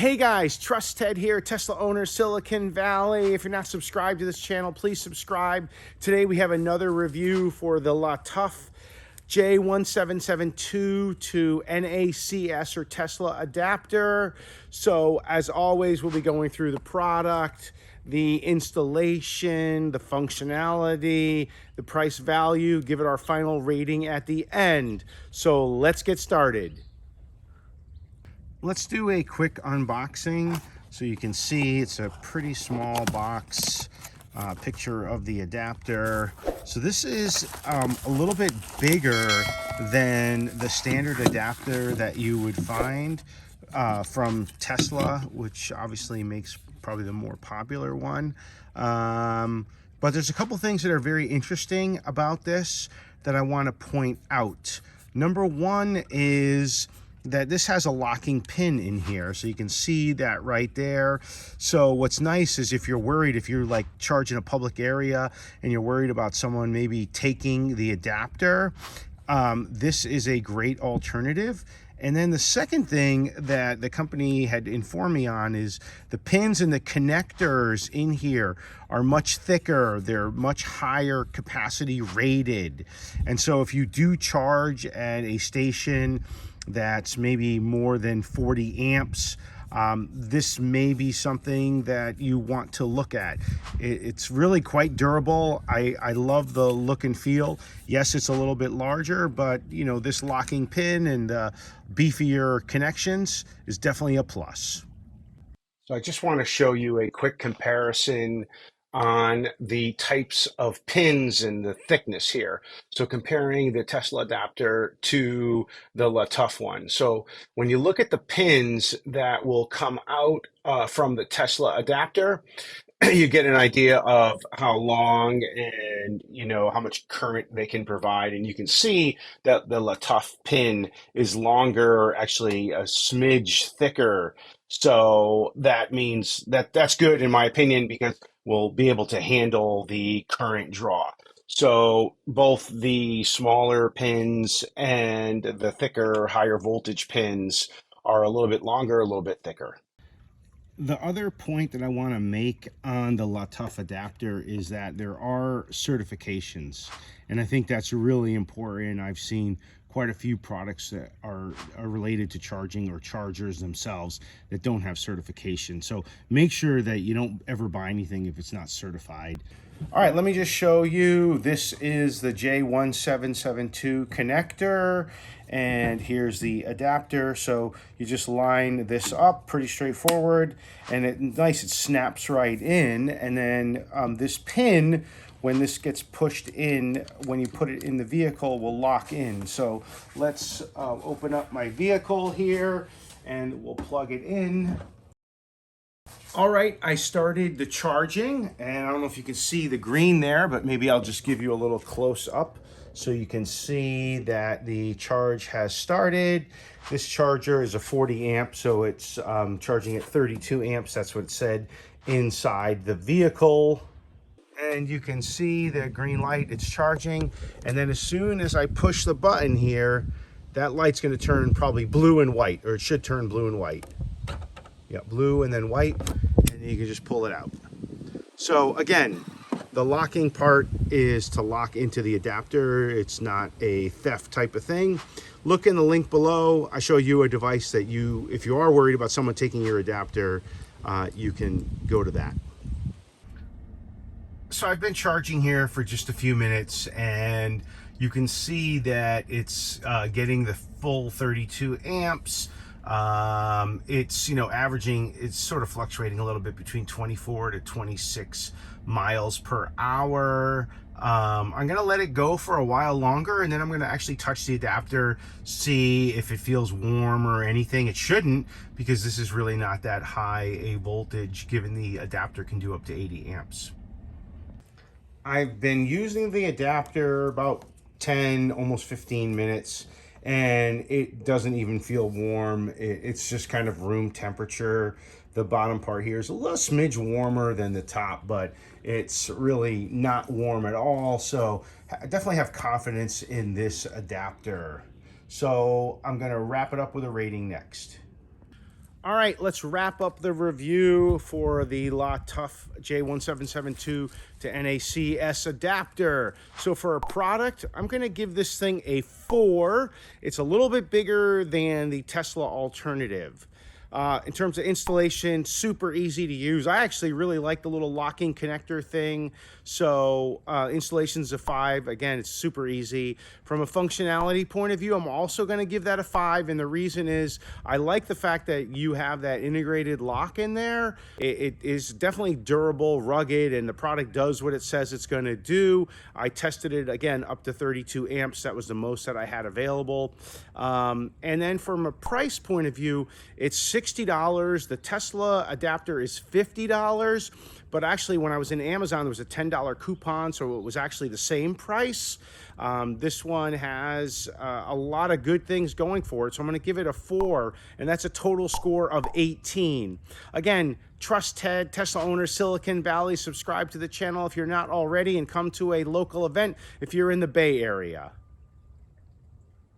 Hey guys, Trust Ted here, Tesla owner, Silicon Valley. If you're not subscribed to this channel, please subscribe. Today we have another review for the Latough J1772 to NACS or Tesla adapter. So as always, we'll be going through the product, the installation, the functionality, the price value, give it our final rating at the end. So let's get started. Let's do a quick unboxing so you can see it's a pretty small box. Picture of the adapter. So this is a little bit bigger than the standard adapter that you would find from Tesla, which obviously makes probably the more popular one. But there's a couple things that are very interesting about this that I want to point out. Number one is that this has a locking pin in here, so you can see that right there. So what's nice is if you're worried, if you're like charging a public area and you're worried about someone maybe taking the adapter, this is a great alternative. And then the second thing that the company had informed me on is the pins and the connectors in here are much thicker. They're much higher capacity rated. And so if you do charge at a station that's maybe more than 40 amps, this may be something that you want to look at. It's really quite durable. I love the look and feel. Yes, it's a little bit larger, but you know, this locking pin and beefier connections is definitely a plus. So I just want to show you a quick comparison on the types of pins and the thickness here. So comparing the Tesla adapter to the Latough one. So when you look at the pins that will come out from the Tesla adapter, you get an idea of how long and how much current they can provide, and you can see that the Latough pin is longer, actually a smidge thicker. So that means that that's good in my opinion, because we'll be able to handle the current draw. So both the smaller pins and the thicker, higher voltage pins are a little bit longer, a little bit thicker. The other point that I want to make on the Latough adapter is that there are certifications, and I think that's really important. I've seen quite a few products that are related to charging or chargers themselves that don't have certification. So make sure that you don't ever buy anything if it's not certified. All right, let me just show you. This is the J1772 connector, and here's the adapter. So you just line this up, pretty straightforward, and it snaps right in. And then this pin, when this gets pushed in, when you put it in the vehicle, will lock in. So let's open up my vehicle here, and we'll plug it in. All right, I started the charging, and I don't know if you can see the green there, but maybe I'll just give you a little close up so you can see that the charge has started. This charger is a 40 amp, so it's charging at 32 amps. That's what it said inside the vehicle. And you can see the green light, it's charging. And then as soon as I push the button here, that light's gonna turn probably blue and white, or it should turn blue and white. Yeah, blue and then white, and you can just pull it out. So again, the locking part is to lock into the adapter. It's not a theft type of thing. Look in the link below. I show you a device that if you are worried about someone taking your adapter, you can go to that. So I've been charging here for just a few minutes, and you can see that it's getting the full 32 amps. It's averaging, it's sort of fluctuating a little bit between 24 to 26 miles per hour. I'm gonna let it go for a while longer, and then I'm gonna actually touch the adapter, see if it feels warm or anything. It shouldn't, because this is really not that high a voltage, given the adapter can do up to 80 amps. I've been using the adapter about 10, almost 15 minutes, and it doesn't even feel warm. It's just kind of room temperature. The bottom part here is a little smidge warmer than the top, but it's really not warm at all. So I definitely have confidence in this adapter. So I'm gonna wrap it up with a rating next. All right, let's wrap up the review for the Latough J1772 to NACS adapter. So for a product, I'm going to give this thing a 4. It's a little bit bigger than the Tesla alternative. In terms of installation, super easy to use. I actually really like the little locking connector thing. So installation's a 5. Again, it's super easy. From a functionality point of view, I'm also going to give that a 5. And the reason is I like the fact that you have that integrated lock in there. It is definitely durable, rugged, and the product does what it says it's going to do. I tested it, again, up to 32 amps. That was the most that I had available. And then from a price point of view, it's $60. The Tesla adapter is $50. But actually, when I was in Amazon, there was a $10 coupon, so it was actually the same price. This one has a lot of good things going for it, so I'm going to give it a 4, and that's a total score of 18. Again, trust Ted, Tesla owner, Silicon Valley. Subscribe to the channel if you're not already, and come to a local event if you're in the Bay Area.